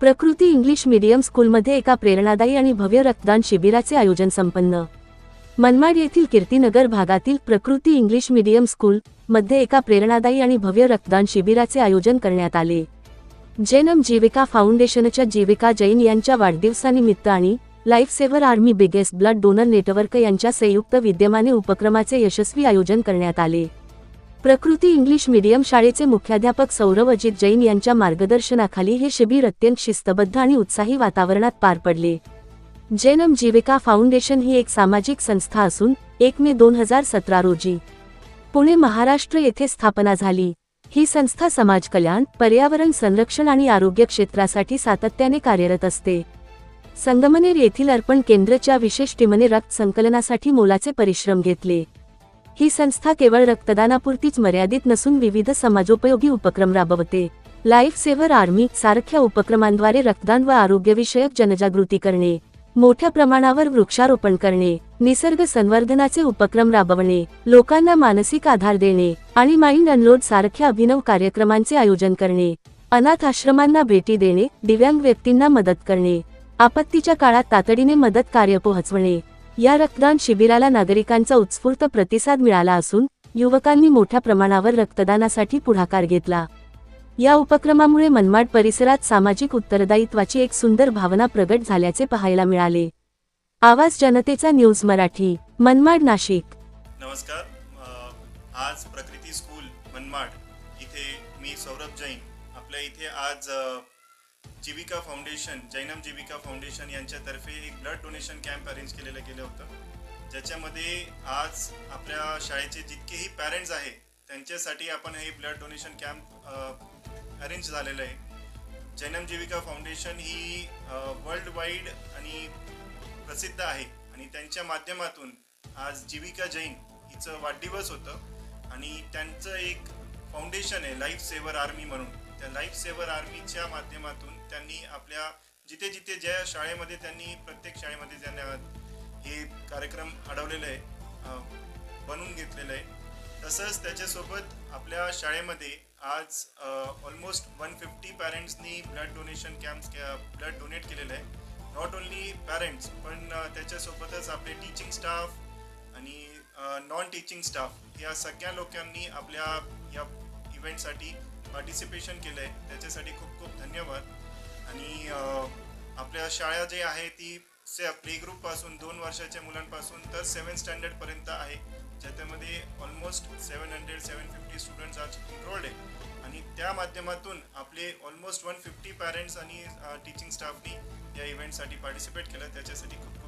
प्रकृती English medium स्कूलमध्ये एका प्रेरणादायी आणि भव्य रक्तदान शिबिराचे आयोजन संपन्न। मनमाड येथील कीर्तिनगर भागातील प्रकृती इंग्लिश मीडियम स्कूल मध्ये एका प्रेरणादायी आणि भव्य रक्तदान शिबिराचे आयोजन करण्यात आले। जैनम जीविका फाउंडेशनच्या जीविका जैन यांच्या वाढदिवसानिमित्त आणि life saver army biggest blood donor network यांच्या संयुक्त विद्यमाने उपक्रमाचे यशस्वी आयोजन करण्यात आले। प्रकृती इंग्लिश मीडियम शाळेचे मुख्याध्यापक सौरव अजित जैन यांच्या मार्गदर्शनाखाली हे शिबिर अत्यंत शिस्तबद्ध आणि उत्साही वातावरणात पार पडले। जैनम जीविका फाउंडेशन ही एक सामाजिक संस्था असून 1 मे 2017 रोजी पुणे महाराष्ट्र येथे स्थापना झाली। ही संस्था समाज कल्याण, पर्यावरण संरक्षण आणि आरोग्य क्षेत्रासाठी सातत्याने कार्यरत असते। संगमनेर येथील अर्पण केंद्रच्या विशेष टीमने रक्त संकलनासाठी मोलाचे परिश्रम घेतले। ही संस्था केवळ रक्तदानापुरतीच मर्यादित नसून विविध समाजोपयोगी उपक्रम राबवते। लाईफ सेव्हर आर्मी सारख्या उपक्रमांद्वारे रक्तदान व आरोग्यविषयक जनजागृती करणे, मोठ्या प्रमाणावर वृक्षारोपण करणे, निसर्ग संवर्धनाचे उपक्रम राबवणे, लोकांना मानसिक आधार देणे आणि माइंड अनलोड सारख्या अभिनव कार्यक्रमांचे आयोजन करणे, अनाथ आश्रमांना भेटी देणे, दिव्यांग व्यक्तींना मदत करणे, आपत्तीच्या काळात तातडीने मदत कार्य पोहोचवणे। या रक्तदान शिबिराला नागरिकांचा उत्स्फूर्त प्रतिसाद मिळाला असून युवकांनी मोठ्या प्रमाणावर रक्तदानासाठी पुढाकार घेतला। या उपक्रमामुळे मनमाड परिसरात सामाजिक उत्तरदायित्वाची एक सुंदर भावना प्रगट झाल्याचे पाहायला मिळाले। आवाज जनतेचा न्यूज मराठी, मनमाड, नाशिक। नमस्कार। आज प्रकृती स्कूल मनमाड इथे मी सौरभ जैन आपल्या इथे आज जीविका फाउंडेशन, जैनम जीविका फाउंडेशन यांच्यातर्फे एक ब्लड डोनेशन कॅम्प अरेंज केलेलं गेलं होतं, ज्याच्यामध्ये आज आपल्या शाळेचे जितकेही पॅरेंट्स आहे त्यांच्यासाठी आपण हे ब्लड डोनेशन कॅम्प अरेंज झालेलं आहे। जैनम जीविका फाउंडेशन ही वर्ल्ड वाईड आणि प्रसिद्ध आहे आणि त्यांच्या माध्यमातून आज जीविका जैन हिचं वाढदिवस होतं आणि त्यांचं एक फाउंडेशन आहे लाईफ सेव्हर आर्मी म्हणून। त्या लाईफ सेव्हर आर्मीच्या माध्यमातून त्यांनी आपल्या जिथे जिथे ज्या शाळेमध्ये त्यांनी प्रत्येक शाळेमध्ये त्यांना हे कार्यक्रम अडवलेलं आहे, बनवून घेतलेलं आहे। तसंच त्याच्यासोबत आपल्या शाळेमध्ये आज ऑलमोस्ट 150 पॅरेंट्सनी ब्लड डोनेशन ब्लड डोनेट केलेलं आहे। नॉट ओन्ली पॅरेंट्स पण त्याच्यासोबतच आपले टीचिंग स्टाफ आणि नॉन टीचिंग स्टाफ या सगळ्या लोकांनी आपल्या या इव्हेंटसाठी पार्टिसिपेशन केलं आहे, त्याच्यासाठी खूप खूप धन्यवाद। आणि आपल्या शाळा जे आहे ती प्ले ग्रुपपासून 2 वर्षाच्या मुलांपासून तर 7th स्टँडर्डपर्यंत आहे, ज्याच्यामध्ये ऑलमोस्ट 750 स्टुडंट्स आज एनरोल्ड आहे आणि त्या माध्यमातून आपले ऑलमोस्ट 150 पॅरेंट्स आणि टीचिंग स्टाफनी या इव्हेंटसाठी पार्टिसिपेट केलं, त्याच्यासाठी खूप खूप